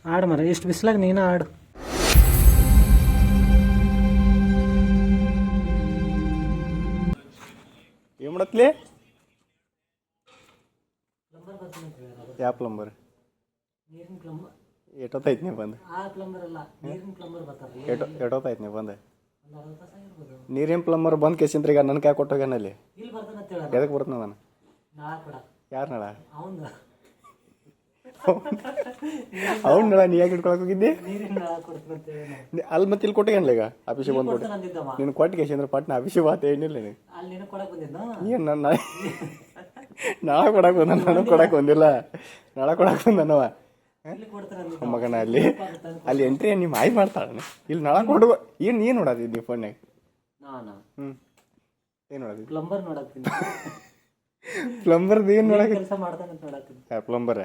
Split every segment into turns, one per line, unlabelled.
ಆಡು ಮರ ಇಷ್ಟು ಬಿಸ್ಲಾಗ ನೀನು ಆಡು.
ಏನು ಮಾಡತ್ಲಿ? ಯಾವ ಪ್ಲಂಬರ್?
ನೀರಿನ ಪ್ಲಂಬರ್.
ಎಷ್ಟೊತ್ತೈತಿ ನೀವು ಬಂದು?
ಆ ಪ್ಲಂಬರ್ ಅಲ್ಲ, ನೀರಿನ ಪ್ಲಂಬರ್ ಬರ್ತಾರೆ.
ಎಷ್ಟೊತ್ತೈತಿ ನೀವು ಬಂದು?
ಒಂದು 60 ತಾಸು ಆಗಿರ್ಬೋದು.
ನೀರಿನ ಪ್ಲಂಬರ್ ಬಂದು ಕೇಸಿಂತ್ರಿ ಈಗ ನನ್ನ ಕೈ ಕೊಟ್ಟೋಗ್ಯಾನಲ್ಲಿ.
ಇಲ್ಲಿ ಬರ್ತಾನೆ ಅಂತ ಹೇಳ.
ಎದಕ್ಕೆ ಬರ್ತಾನೆ ನಾನು?
ನಾಳೆ ಕೊಡ.
ಯಾರು ನಳ?
ಅವನು
ಅವ್ನು ನಳ ನೀ ಯಾಕೆ ಇಟ್ಕೊಳಕ್ ಹೋಗಿದ್ದಿ?
ನೀರಿನ ನಳ ಕೊಡ್ತೀನಿ ಅಂತ ಹೇಳಿ.
ಅಲ್ಲಿ ಮತ್ತೆ ಇಲ್ಲಿ ಕೊಟ್ಟೋಗ್ಯಾನಲ್ಲ ಈಗ ಆಫೀಸಿಗೆ ಬಂದು ಕೊಟ್ಟು.
ಅಂದಿದ್ದವ
ನೀನು ಕೊಟ್ಟು ಕೇಸಿಂದ್ರ ಪಟ್ನ ಆಫೀಸಿಗೆ ಬಾತ ಏನಿಲ್ಲ ನೀನು.
ಅಲ್ಲಿ ನೀನು ಕೊಡಕ್ಕೆ ಬಂದಿದ್ದ.
ಏನು ನನ್ನ ನಾಳೆ ಕೊಡಕ್ಕೆ ಬಂದ, ನನಗೆ ಕೊಡಕ್ಕೆ ಬಂದಿಲ್ಲ. ನಾಳೆ ಕೊಡಕ್ಕೆ ಬಂದನವ
ಇಲ್ಲಿ ಕೊಡ್ತಾರೆ ಅಂದಿದ್ದ
ಮಗನ. ಅಲ್ಲಿ ಎಂಟ್ರಿ ನೀವು ಆಯ್ ಮಾಡ್ತಾಳೆ. ಇಲ್ಲಿ ನಾಳೆ ಕೊಡುವ ಏನು ನೋಡಾತಿದ್ದಿ ಫೋನ್ಯಾಗ?
ನಾನು
ಏನು ನೋಡಾತಿದ್ದಿ?
ಪ್ಲಂಬರ್ ನೋಡತ್ತೀನಿ.
ಪ್ಲಂಬರ್ದು ಏನು ನೋಡಕ್ಕೆ?
ಕೆಲಸ ಮಾಡ್ತಾನೆ ಅಂತ ನೋಡತ್ತೀನಿ.
ಪ್ಲಂಬರ್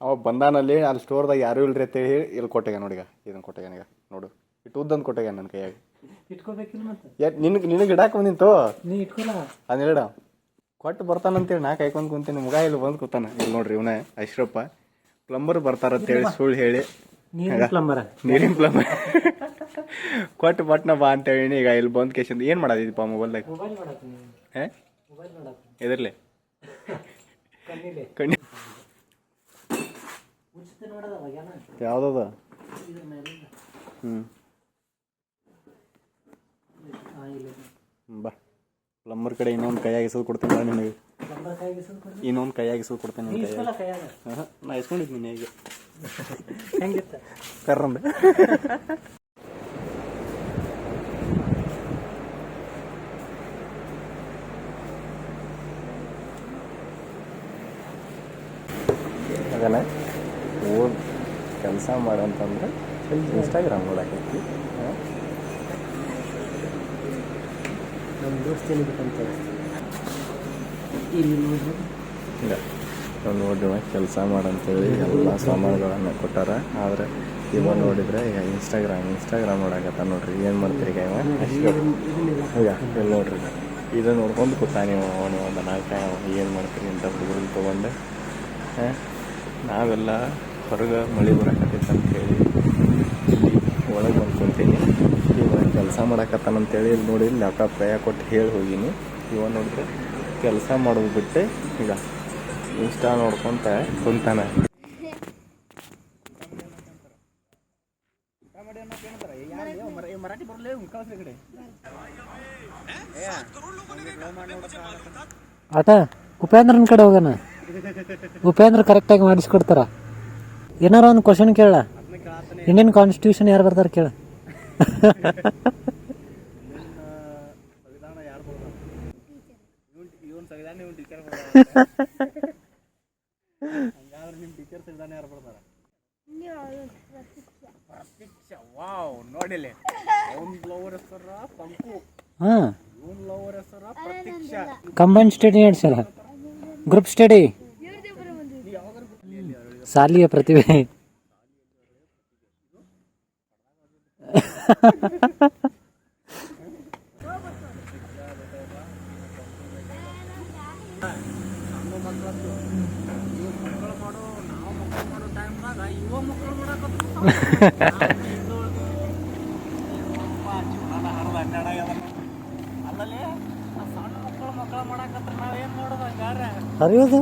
ಅವ ಬಂದಾನಲ್ಲಿ ಅಲ್ಲಿ ಸ್ಟೋರ್ದಾಗ ಯಾರೂ ಇಲ್ರಿ ಅಂತ ಹೇಳಿ ಇಲ್ಲಿ ಕೊಟ್ಟೆಗ ನೋಡಿಗ. ಇದನ್ನು ಕೊಟ್ಟೆಗ ನೋಡು, ಇಟ್ಟು ಉದ್ದಂದು ಕೊಟ್ಟೆಗ ನನ್ನ ಕೈಯಾಗ.
ಇಟ್ಕೋಬೇಕಿಲ್ಲ ಮತ್ತೆ
ನಿನಗೆ ಇಡಾಕ ಬಂದಿಂತು.
ನೀ ಇಟ್ಕೊಲ್ಲ
ಅದೇಡ ಕೊಟ್ಟು ಬರ್ತಾನಂತೇಳಿ ನಾ ಕಾಯ್ಕೊಂಡು ಕುಂತೀನಿ. ಮುಗ ಇಲ್ಲಿ ಬಂದು ಕೂತಾನ. ಇಲ್ಲಿ ನೋಡ್ರಿ ಇವನ ಅಶ್ರಪ್ಪ ಪ್ಲಂಬರ್ ಬರ್ತಾರಂತೇಳಿ ಸುಳ್ಳು ಹೇಳಿ
ನೀರಿನ ಪ್ಲಂಬರ್
ಕೊಟ್ಟು ಪಟ್ನ ಬಾ ಅಂತೇಳಿ ಈಗ ಇಲ್ಲಿ ಬಂದು ಕೇಸಿಂದ ಏನು ಮಾಡೋದಿದ್ದಪ್ಪ ಮೊಬೈಲ್ದಾಗ?
ಮೊಬೈಲ್ ನೋಡತ್ತೀನಿ. ಮೊಬೈಲ್ ನೋಡತ್ತೀನಿ.
ಎದರ್ಲೆ
ಕಣ್ಣಿಲೆ
ಕಣ್ಣಿ
ಉಚಿತ ನೋಡೋದ ಅವಾಗೇನ
ಯಾವ್ದದ?
ಇದ್ರ ಮೇಲಿಂದ
ಬಾ ಪ್ಲಂಬರ್ ಕಡೆ ಇನ್ನೊಂದು ಕೈಯಾಗಿ ಇಸೋದು ಕೊಡ್ತೀನಿ ನಿನಗೆ.
ಪ್ಲಂಬರ್ ಕೈಗೆ ಇಸ್ಕೊಂಡ್ ಕೊಡ್ರಿ.
ಇನ್ನೊಂದು ಕೈಯಾಗಿ ಇಸೋದು ಕೊಡ್ತೀನಿ ನಿನ್ನ ಕೈಯಾಗ.
ಕೈಯಾಗ
ನಾ ಇಸ್ಕೊಂಡಿದ್ದೀನಿ ಈಗ
ಹೆಂಗಿತ್ತ
ಕರ್ರಂದೆ. ಅದನ್ನ ಓದ್ ಕೆಲಸ ಮಾಡಂತಂದ್ರೆ ಇನ್ಸ್ಟಾಗ್ರಾಮ್ ನೋಡಾಕೈತಿ.
ನಮ್ಮ ದೋಸ್ತ ಏನಿಬೇಕಂತ ಇಲ್ಲಿ ನೋಡ್ರಿ.
ಇಲ್ಲ ನೋಡ್ರಿ ಕೆಲಸ ಮಾಡಂತೇಳಿ ಎಲ್ಲ ಸಾಮಾನುಗಳನ್ನು ಕೊಟ್ಟಾರ. ಆದರೆ ಇವ ನೋಡಿದ್ರೆ ಈಗ ಇನ್ಸ್ಟಾಗ್ರಾಮ್ ನೋಡಾಕತ್ತ ನೋಡ್ರಿ. ಏನು ಮಾಡ್ತೀರಿ ಈಗ ಇವ? ಈಗ ಇಲ್ಲಿ ನೋಡ್ರಿ ಇದು ನೋಡ್ಕೊಂಡು ಕೂತಾ ನೀವು ಅವನು ಒಂದು 4 ಏನು ಮಾಡ್ತೀರಿ ಅಂತ ಹುಡುಗರು ತೊಗೊಂಡು. ನಾವೆಲ್ಲ ಹೊರಗೆ ಮಳೆ ಬರಕತ್ತೈತೆ ಅಂತೇಳಿ ಇಲ್ಲಿ ಒಳಗೆ ಬಂದು ಕುಂತೀನಿ. ಇವ ಕೆಲಸ ಮಾಡಕತ್ತಾನಂತೇಳಿ ಇಲ್ಲಿ ನೋಡಿ ಲ್ಯಾಪ್ಟಾಪ್ ಕೈಯಾಗ ಕೊಟ್ಟು ಹೇಳಿ ಹೋಗೀನಿ. ಇವ ನೋಡಿದ್ರೆ ಕೆಲಸ ಮಾಡೋದು ಬಿಟ್ಟು ಈಗ ಇನ್ಸ್ಟಾ ನೋಡ್ಕೊಂತ ಕುಂತಾನ.
ಆಟ ಉಪೇಂದ್ರನ ಕಡೆ ಹೋಗೋಣ. ಉಪೇಂದ್ರ ಕರೆಕ್ಟಾಗಿ ಮಾಡಿಸ್ಕೊಡ್ತಾರ. ಏನಾರ ಒಂದು ಕ್ವಶನ್ ಕೇಳ. ಇಂಡಿಯನ್ ಕಾನ್ಸ್ಟಿಟ್ಯೂಷನ್ ಯಾರು ಬರ್ತಾರ ಕೇಳ. ಕಂಬೈನ್ ಸ್ಟಡಿ ನಡೆಸಲ್ಲ, ಗ್ರೂಪ್ ಸ್ಟಡಿ. ಸಾಲಿಯ ಪ್ರತಿಭೆ. ಹರಿಯೋದು